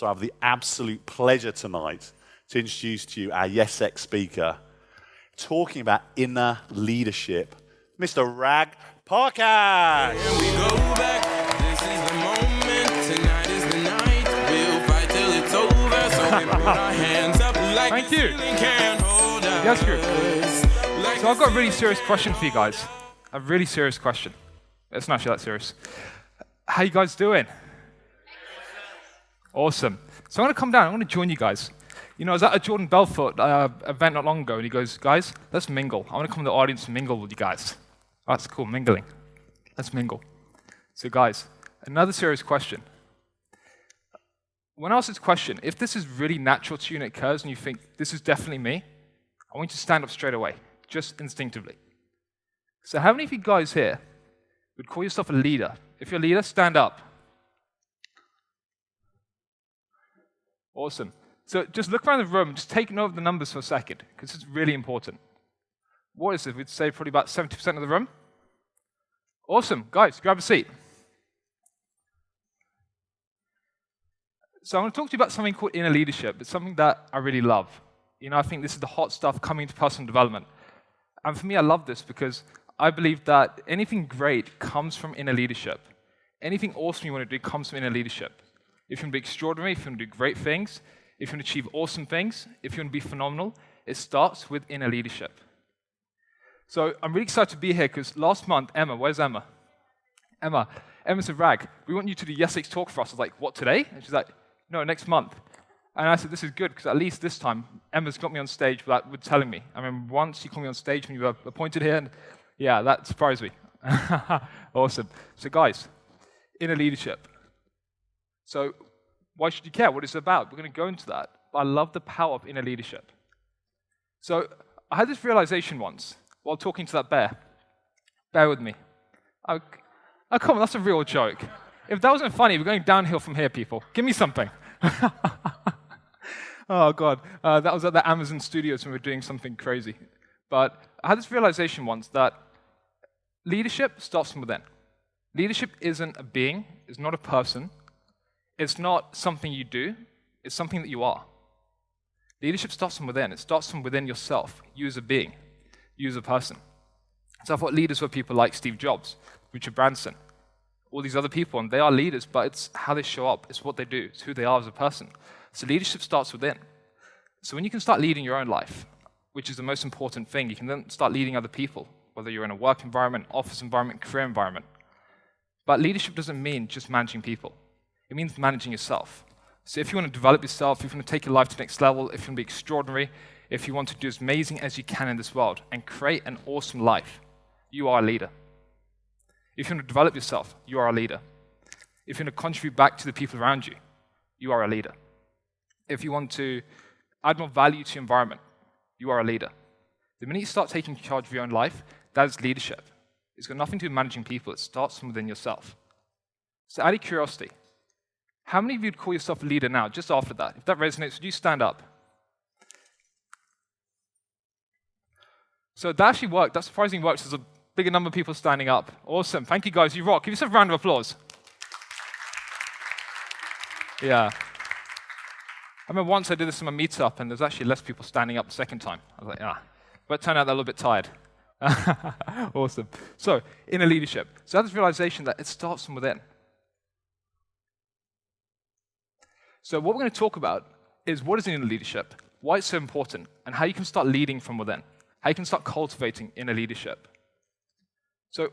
So I have the absolute pleasure tonight to introduce to you our YESx speaker, talking about inner leadership, Mr. Parkash. Here we go back. This is the moment. Tonight is the night. We'll fight till it's over. So we put our hands up like Thank the you. ceiling can't hold us. Yes, group. Like So I've got a really serious question for you guys. A really serious question. It's not actually that serious. How you guys doing? Awesome. So I'm going to come down. I'm going to join you guys. You know, I was at a Jordan Belfort event not long ago, and he goes, guys, let's mingle. I want to come to the audience and mingle with you guys. Oh, that's cool, mingling. Let's mingle. So guys, another serious question. When I ask this question, if this is really natural to you and it occurs and you think, this is definitely me, I want you to stand up straight away, just instinctively. So how many of you guys here would call yourself a leader? If you're a leader, stand up. Awesome. So just look around the room, just take note of the numbers for a second, because it's really important. What is it? We'd say probably about 70% of the room. Awesome. Guys, grab a seat. So I'm going to talk to you about something called inner leadership. It's something that I really love. You know, I think this is the hot stuff coming to personal development. And for me, I love this because I believe that anything great comes from inner leadership. Anything awesome you want to do comes from inner leadership. If you want to be extraordinary, if you want to do great things, if you want to achieve awesome things, if you want to be phenomenal, it starts with inner leadership. So I'm really excited to be here because last month, Emma, where's Emma? Emma said, Rag, we want you to do YESx talk for us. I was like, what, today? And she's like, no, next month. And I said, this is good because at least this time, Emma's got me on stage without telling me. I remember once she called me on stage when you were appointed here, and yeah, that surprised me. Awesome. So guys, inner leadership. So why should you care what it's about? We're going to go into that. But I love the power of inner leadership. So I had this realization once while talking to that bear. Bear with me. Oh, come on, that's a real joke. If that wasn't funny, we're going downhill from here, people. Give me something. Oh, God. That was at the Amazon studios when we were doing something crazy. But I had this realization once that leadership starts from within. Leadership isn't a being, it's not a person. It's not something you do, it's something that you are. Leadership starts from within. It starts from within yourself, you as a being, you as a person. So I thought leaders were people like Steve Jobs, Richard Branson, all these other people, and they are leaders, but it's how they show up, it's what they do, it's who they are as a person. So leadership starts within. So when you can start leading your own life, which is the most important thing, you can then start leading other people, whether you're in a work environment, office environment, career environment. But leadership doesn't mean just managing people. It means managing yourself. So if you want to develop yourself, if you want to take your life to the next level, if you want to be extraordinary, if you want to do as amazing as you can in this world and create an awesome life, you are a leader. If you want to develop yourself, you are a leader. If you want to contribute back to the people around you, you are a leader. If you want to add more value to your environment, you are a leader. The minute you start taking charge of your own life, that is leadership. It's got nothing to do with managing people. It starts from within yourself. So out of curiosity, how many of you would call yourself a leader now, just after that? If that resonates, would you stand up? So that actually worked. That surprisingly works. There's a bigger number of people standing up. Awesome. Thank you, guys. You rock. Give yourself a round of applause. Yeah. I remember once I did this in a meetup, and there's actually less people standing up the second time. I was like, ah. But it turned out they're a little bit tired. Awesome. So, inner leadership. So I had this realization that it starts from within. So what we're going to talk about is what is inner leadership, why it's so important, and how you can start leading from within, how you can start cultivating inner leadership. So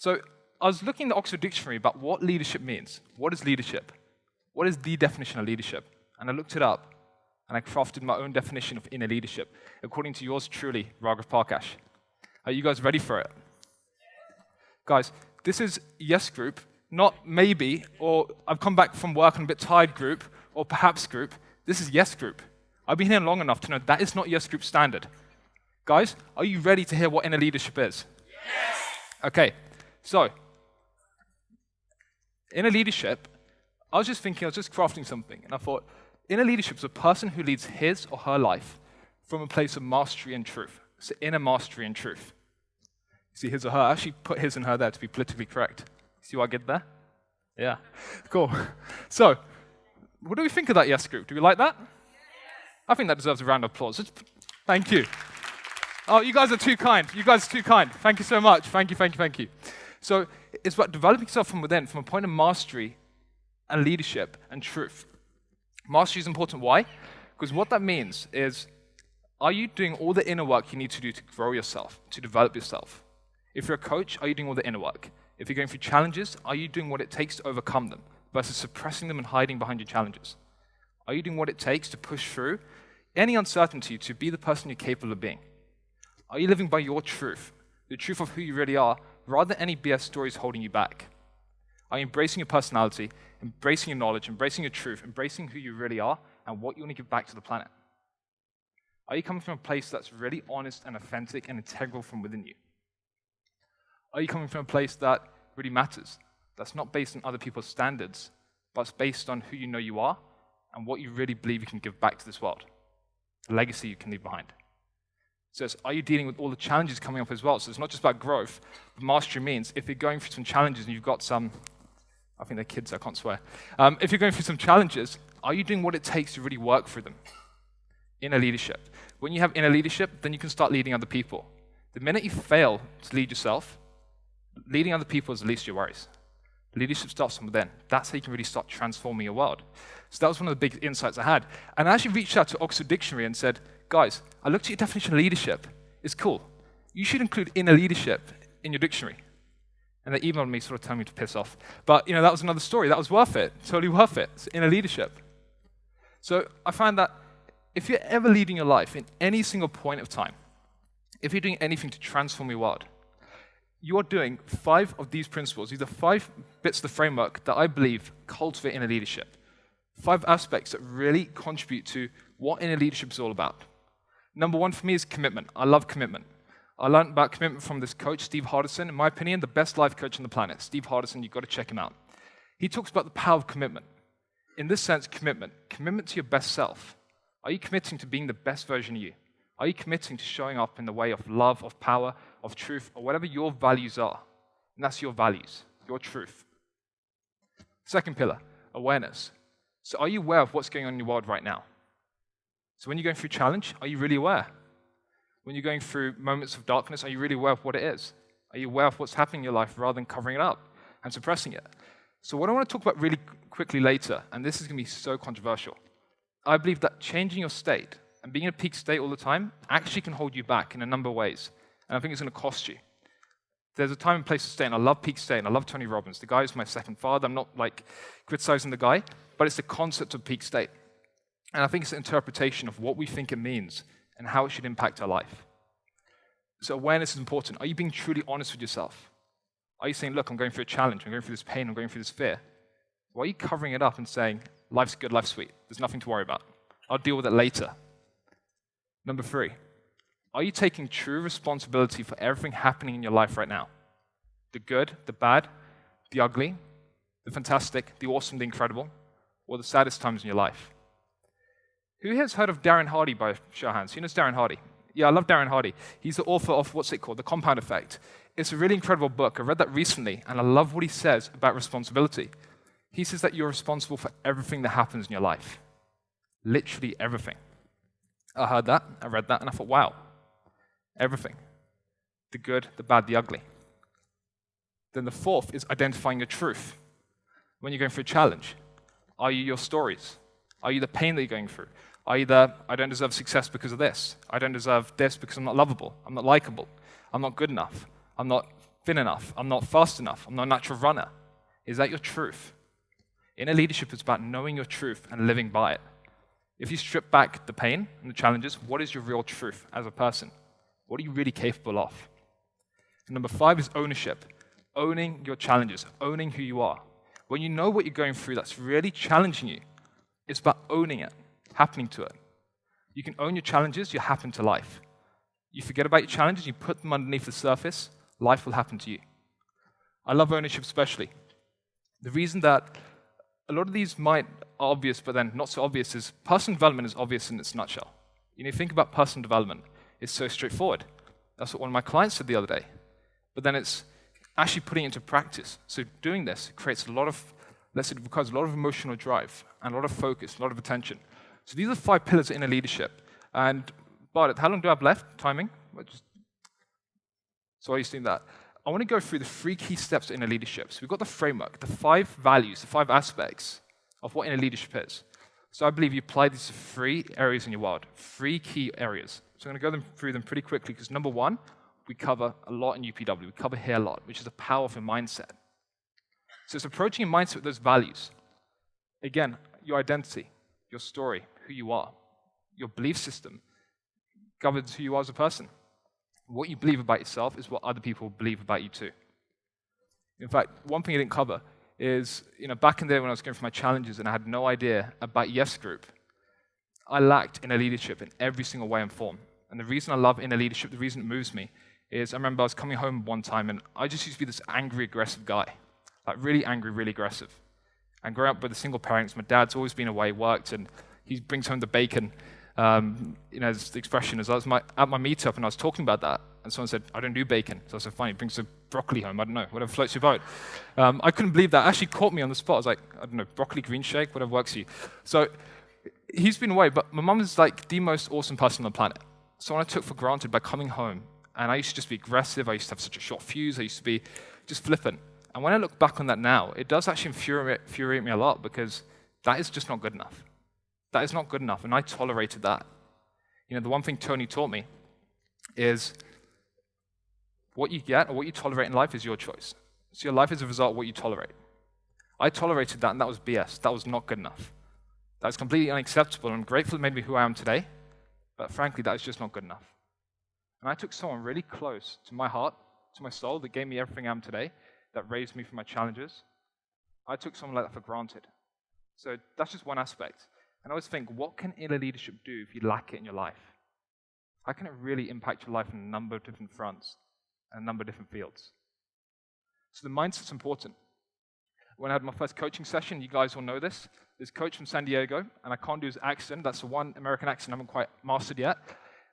I was looking in the Oxford Dictionary about what leadership means. What is leadership? What is the definition of leadership? And I looked it up, and I crafted my own definition of inner leadership, according to yours truly, Raghav Parkash. Are you guys ready for it? Guys, this is YES group, not maybe, or I've come back from work and a bit tired group, or perhaps group. This is YES group. I've been here long enough to know that is not YES group standard. Guys, are you ready to hear what inner leadership is? Yes! Okay, so, inner leadership, I was just crafting something, and I thought, inner leadership is a person who leads his or her life from a place of mastery and truth. So inner mastery and truth. See his or her, I actually put his and her there to be politically correct. See what I get there? Yeah, cool. So, What do we think of that YESx group? Do we like that? I think that deserves a round of applause. Thank you. Oh, you guys are too kind. You guys are too kind. Thank you so much. Thank you, thank you, thank you. So it's about developing yourself from within, from a point of mastery and leadership and truth. Mastery is important. Why? Because what that means is, are you doing all the inner work you need to do to grow yourself, to develop yourself? If you're a coach, are you doing all the inner work? If you're going through challenges, are you doing what it takes to overcome them versus suppressing them and hiding behind your challenges? Are you doing what it takes to push through any uncertainty to be the person you're capable of being? Are you living by your truth, the truth of who you really are, rather than any BS stories holding you back? Are you embracing your personality, embracing your knowledge, embracing your truth, embracing who you really are and what you want to give back to the planet? Are you coming from a place that's really honest and authentic and integral from within you? Are you coming from a place that really matters, that's not based on other people's standards, but it's based on who you know you are and what you really believe you can give back to this world, the legacy you can leave behind? So are you dealing with all the challenges coming up as well? So it's not just about growth, but mastery means if you're going through some challenges and you've got some, I think they're kids, I can't swear. If you're going through some challenges, are you doing what it takes to really work through them? Inner leadership. When you have inner leadership, then you can start leading other people. The minute you fail to lead yourself, leading other people is the least of your worries. Leadership starts from within. That's how you can really start transforming your world. So that was one of the big insights I had. And I actually reached out to Oxford Dictionary and said, guys, I looked at your definition of leadership. It's cool. You should include inner leadership in your dictionary. And they emailed me sort of telling me to piss off. But that was another story. That was worth it. Totally worth it. It's inner leadership. So I find that if you're ever leading your life in any single point of time, if you're doing anything to transform your world, you're doing 5 of these principles. These are 5 bits of the framework that I believe cultivate inner leadership. 5 aspects that really contribute to what inner leadership is all about. Number 1 for me is commitment. I love commitment. I learned about commitment from this coach, Steve Hardison. In my opinion, the best life coach on the planet. Steve Hardison, you've got to check him out. He talks about the power of commitment. In this sense, commitment to your best self. Are you committing to being the best version of you? Are you committing to showing up in the way of love, of power, of truth, or whatever your values are? And that's your values, your truth. Second pillar, awareness. So are you aware of what's going on in your world right now? So when you're going through challenge, are you really aware? When you're going through moments of darkness, are you really aware of what it is? Are you aware of what's happening in your life rather than covering it up and suppressing it? So what I want to talk about really quickly later, and this is going to be so controversial, I believe that changing your state and being in a peak state all the time actually can hold you back in a number of ways. And I think it's going to cost you. There's a time and place to stay, and I love peak state, and I love Tony Robbins. The guy is my second father. I'm not criticizing the guy, but it's the concept of peak state. And I think it's an interpretation of what we think it means and how it should impact our life. So awareness is important. Are you being truly honest with yourself? Are you saying, look, I'm going through a challenge, I'm going through this pain, I'm going through this fear? Or are you covering it up and saying, life's good, life's sweet, there's nothing to worry about, I'll deal with it later? Number 3, are you taking true responsibility for everything happening in your life right now? The good, the bad, the ugly, the fantastic, the awesome, the incredible, or the saddest times in your life? Who has heard of Darren Hardy by show of hands? Who knows Darren Hardy? Yeah, I love Darren Hardy. He's the author of, what's it called? The Compound Effect. It's a really incredible book. I read that recently, and I love what he says about responsibility. He says that you're responsible for everything that happens in your life. Literally everything. I heard that, I read that, and I thought, wow. Everything. The good, the bad, the ugly. Then the 4th is identifying your truth. When you're going through a challenge, are you your stories? Are you the pain that you're going through? Are you the, I don't deserve success because of this. I don't deserve this because I'm not lovable. I'm not likable. I'm not good enough. I'm not thin enough. I'm not fast enough. I'm not a natural runner. Is that your truth? Inner leadership is about knowing your truth and living by it. If you strip back the pain and the challenges, what is your real truth as a person? What are you really capable of? And number 5 is ownership. Owning your challenges, owning who you are. When you know what you're going through that's really challenging you, it's about owning it, happening to it. You can own your challenges, you happen to life. You forget about your challenges, you put them underneath the surface, life will happen to you. I love ownership especially. The reason that a lot of these are obvious, but then not so obvious, is personal development is obvious in its nutshell. You think about personal development, it's so straightforward. That's what one of my clients said the other day. But then it's actually putting it into practice. So doing this creates a lot of Let's say it requires a lot of emotional drive and a lot of focus, a lot of attention. So these are 5 pillars of inner leadership. And Bart, how long do I have left? Timing? So while you're doing that, I want to go through the 3 key steps to inner leadership. So we've got the framework, the 5 values, the 5 aspects of what inner leadership is. So I believe you apply these to 3 areas in your world, 3 key areas. So I'm going to go through them pretty quickly because number 1, we cover a lot in UPW. We cover here a lot, which is the power of your mindset. So it's approaching your mindset with those values. Again, your identity, your story, who you are, your belief system governs who you are as a person. What you believe about yourself is what other people believe about you too. In fact, one thing I didn't cover is, back in the day when I was going through my challenges and I had no idea about YESx group, I lacked inner leadership in every single way and form. And the reason I love inner leadership, the reason it moves me, is I remember I was coming home one time and I just used to be this angry, aggressive guy. Like really angry, really aggressive. And growing up with a single parent, my dad's always been away, worked, and he brings home the bacon. As the expression is, I was at my meetup and I was talking about that, and someone said, I don't do bacon. So I said, fine, he brings the broccoli home, I don't know, whatever floats your boat. I couldn't believe that. Actually caught me on the spot. I was like, I don't know, broccoli green shake, whatever works for you. So he's been away, but my mum is like the most awesome person on the planet. Someone I took for granted by coming home, and I used to just be aggressive, I used to have such a short fuse, I used to be just flippant. And when I look back on that now, it does actually infuriate me a lot because that is just not good enough. That is not good enough, and I tolerated that. The one thing Tony taught me is what you get or what you tolerate in life is your choice. So your life is a result of what you tolerate. I tolerated that, and that was BS. That was not good enough. That was completely unacceptable, and I'm grateful it made me who I am today, but frankly, that is just not good enough. And I took someone really close to my heart, to my soul, that gave me everything I am today, that raised me from my challenges. I took someone like that for granted. So that's just one aspect. And I always think, what can inner leadership do if you lack it in your life? How can it really impact your life on a number of different fronts and a number of different fields? So the mindset's important. When I had my first coaching session, you guys all know this, there's a coach from San Diego, and I can't do his accent. That's the one American accent I haven't quite mastered yet.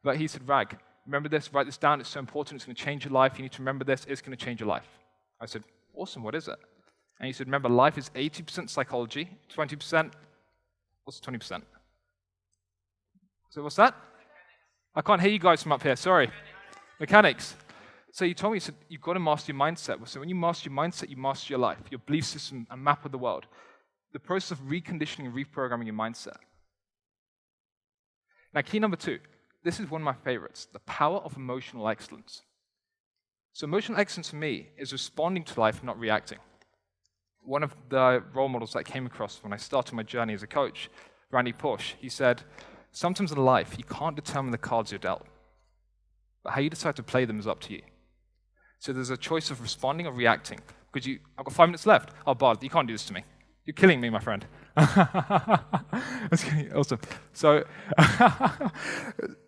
But he said, Rag, remember this, write this down, it's so important, it's going to change your life, you need to remember this, it's going to change your life. I said, awesome, what is it? And he said, remember, life is 80% psychology, 20%, what's 20%? So what's that? I can't hear you guys from up here, sorry. Mechanics. So he told me, he said, you've got to master your mindset. So when you master your mindset, you master your life, your belief system, a map of the world. The process of reconditioning and reprogramming your mindset. Now, key number 2. This is one of my favorites, the power of emotional excellence. So emotional excellence for me is responding to life, not reacting. One of the role models that I came across when I started my journey as a coach, Randy Porsche, he said, sometimes in life, you can't determine the cards you're dealt, but how you decide to play them is up to you. So there's a choice of responding or reacting. Because I've got 5 minutes left. Oh, Bard, you can't do this to me. You're killing me, my friend. That's awesome. So,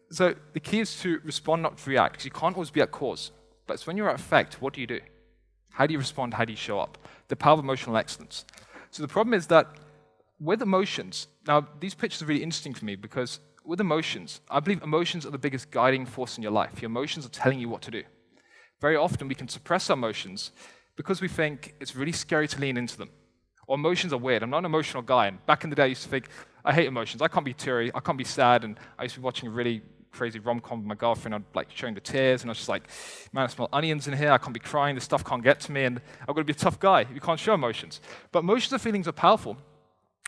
so the key is to respond, not to react, because you can't always be at cause. But it's when you're at effect, what do you do? How do you respond? How do you show up? The power of emotional excellence. So the problem is that with emotions, now these pictures are really interesting for me because with emotions, I believe emotions are the biggest guiding force in your life. Your emotions are telling you what to do. Very often we can suppress our emotions because we think it's really scary to lean into them. Or emotions are weird. I'm not an emotional guy. And back in the day, I used to think, I hate emotions. I can't be teary. I can't be sad. And I used to be watching a really crazy rom-com with my girlfriend. I'd like showing the tears. And I was just like, man, I smell onions in here. I can't be crying. This stuff can't get to me. And I've got to be a tough guy. You can't show emotions. But emotions and feelings are powerful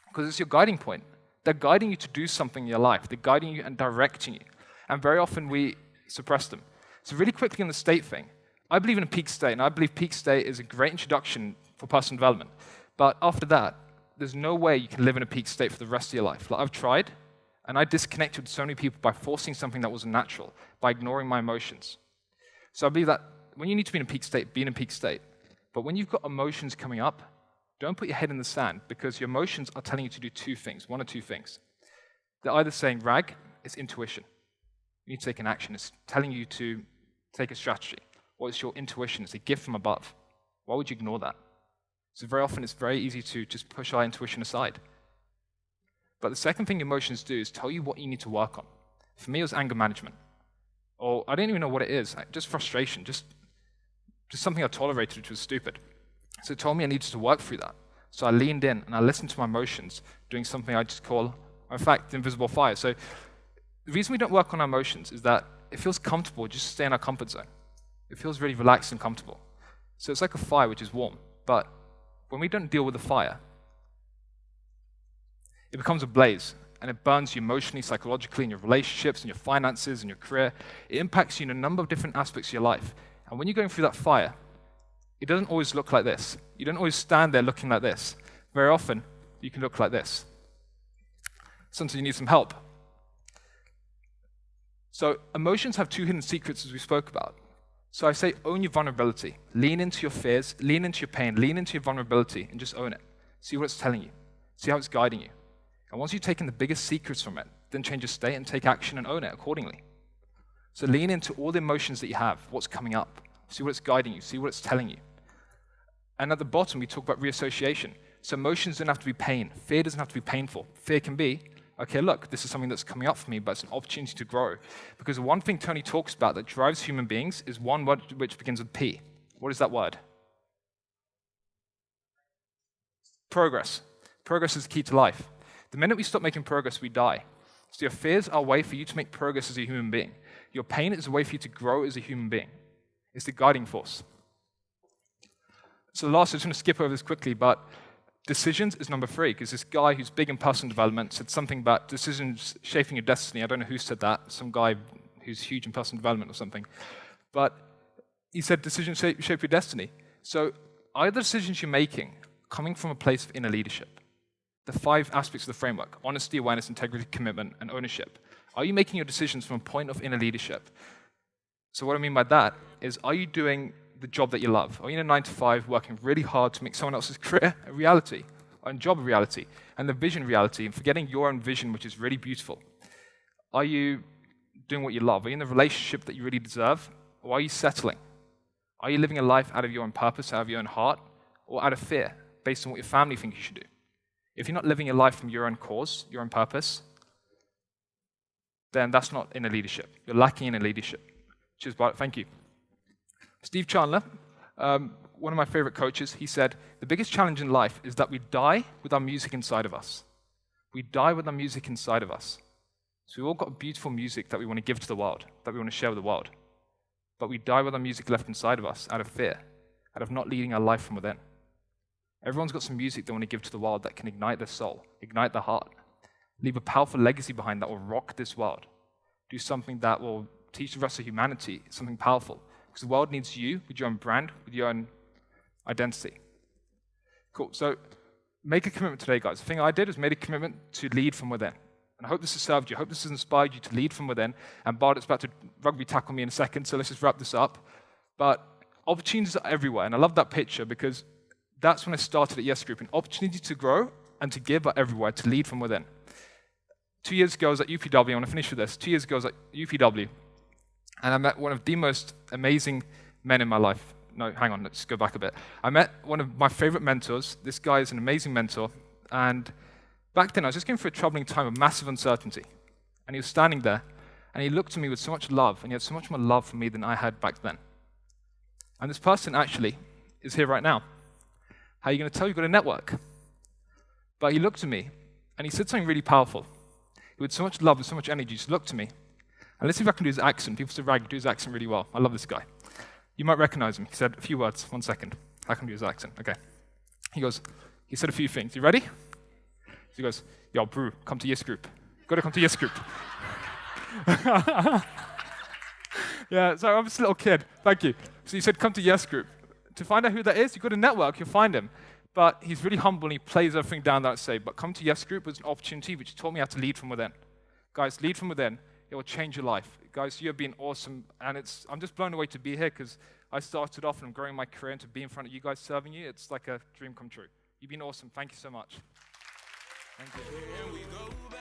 because it's your guiding point. They're guiding you to do something in your life. They're guiding you and directing you. And very often we suppress them. So really quickly on the state thing, I believe in a peak state. And I believe peak state is a great introduction for personal development. But after that, there's no way you can live in a peak state for the rest of your life. Like I've tried, and I disconnected with so many people by forcing something that wasn't natural, by ignoring my emotions. So I believe that when you need to be in a peak state, be in a peak state. But when you've got emotions coming up, don't put your head in the sand, because your emotions are telling you to do 2 things, 1 or 2 things. They're either saying, Rag, it's intuition. You need to take an action. It's telling you to take a strategy. Or it's your intuition. It's a gift from above. Why would you ignore that? So very often it's very easy to just push our intuition aside. But the second thing emotions do is tell you what you need to work on. For me, it was anger management. Or I don't even know what it is, just frustration, just something I tolerated which was stupid. So it told me I needed to work through that. So I leaned in and I listened to my emotions, doing something I just call, in fact, the invisible fire. So the reason we don't work on our emotions is that it feels comfortable just to stay in our comfort zone. It feels really relaxed and comfortable. So it's like a fire which is warm. But when we don't deal with the fire, it becomes a blaze. And it burns you emotionally, psychologically, in your relationships, in your finances, in your career. It impacts you in a number of different aspects of your life. And when you're going through that fire, it doesn't always look like this. You don't always stand there looking like this. Very often, you can look like this. Sometimes you need some help. So emotions have two hidden secrets, as we spoke about. So I say own your vulnerability. Lean into your fears, lean into your pain, lean into your vulnerability, and just own it. See what it's telling you. See how it's guiding you. And once you've taken the biggest secrets from it, then change your state and take action and own it accordingly. So lean into all the emotions that you have, what's coming up. See what it's guiding you, see what it's telling you. And at the bottom, we talk about reassociation. So emotions don't have to be pain. Fear doesn't have to be painful. Fear can be, okay, look, this is something that's coming up for me, but it's an opportunity to grow. Because the one thing Tony talks about that drives human beings is one word which begins with P. What is that word? Progress. Progress is the key to life. The minute we stop making progress, we die. So your fears are a way for you to make progress as a human being. Your pain is a way for you to grow as a human being. It's the guiding force. So last, I'm just going to skip over this quickly, but decisions is number 3, because this guy who's big in personal development said something about decisions shaping your destiny. I don't know who said that, some guy who's huge in personal development or something. But he said decisions shape your destiny. So are the decisions you're making coming from a place of inner leadership? The 5 aspects of the framework: honesty, awareness, integrity, commitment, and ownership. Are you making your decisions from a point of inner leadership? So what I mean by that is, are you doing the job that you love? Are you in a 9-to-5 working really hard to make someone else's career a reality, and job a reality, and the vision reality, and forgetting your own vision, which is really beautiful? Are you doing what you love? Are you in the relationship that you really deserve? Or are you settling? Are you living a life out of your own purpose, out of your own heart, or out of fear, based on what your family think you should do? If you're not living your life from your own cause, your own purpose, then that's not inner leadership. You're lacking inner leadership. Which is why, thank you. Steve Chandler, one of my favorite coaches, he said, the biggest challenge in life is that we die with our music inside of us. We die with our music inside of us. So we've all got beautiful music that we want to give to the world, that we want to share with the world. But we die with our music left inside of us out of fear, out of not leading our life from within. Everyone's got some music they want to give to the world that can ignite their soul, ignite their heart, leave a powerful legacy behind that will rock this world, do something that will teach the rest of humanity something powerful. Because the world needs you with your own brand, with your own identity. Cool. So make a commitment today, guys. The thing I did was made a commitment to lead from within. And I hope this has served you. I hope this has inspired you to lead from within. And Bart's about to rugby tackle me in a second, so let's just wrap this up. But opportunities are everywhere. And I love that picture because that's when I started at YESx Group. An opportunity to grow and to give are everywhere, to lead from within. 2 years ago, I was at UPW. I want to finish with this. 2 years ago, I was at UPW. And I met one of the most amazing men in my life. No, hang on, let's go back a bit. I met one of my favorite mentors. This guy is an amazing mentor. And back then, I was just going through a troubling time of massive uncertainty. And he was standing there, and he looked at me with so much love, and he had so much more love for me than I had back then. And this person actually is here right now. How are you going to tell? You've got a network. But he looked at me, and he said something really powerful. With so much love and so much energy, he just looked at me. And let's see if I can do his accent. People say, Rag, do his accent really well. I love this guy. You might recognize him. He said a few words. 1 second. I can do his accent. Okay. He said a few things. You ready? He goes, yo, bro, come to YESx Group. Got to come to YESx Group. Yeah, so I'm just a little kid. Thank you. So he said, come to YESx Group. To find out who that is, you've got a network, you'll find him. But he's really humble and he plays everything down that I say. But come to YESx Group was an opportunity which taught me how to lead from within. Guys, lead from within. It will change your life. Guys, you have been awesome. And I'm just blown away to be here because I started off and I'm growing my career and to be in front of you guys serving you. It's like a dream come true. You've been awesome. Thank you so much. Thank you.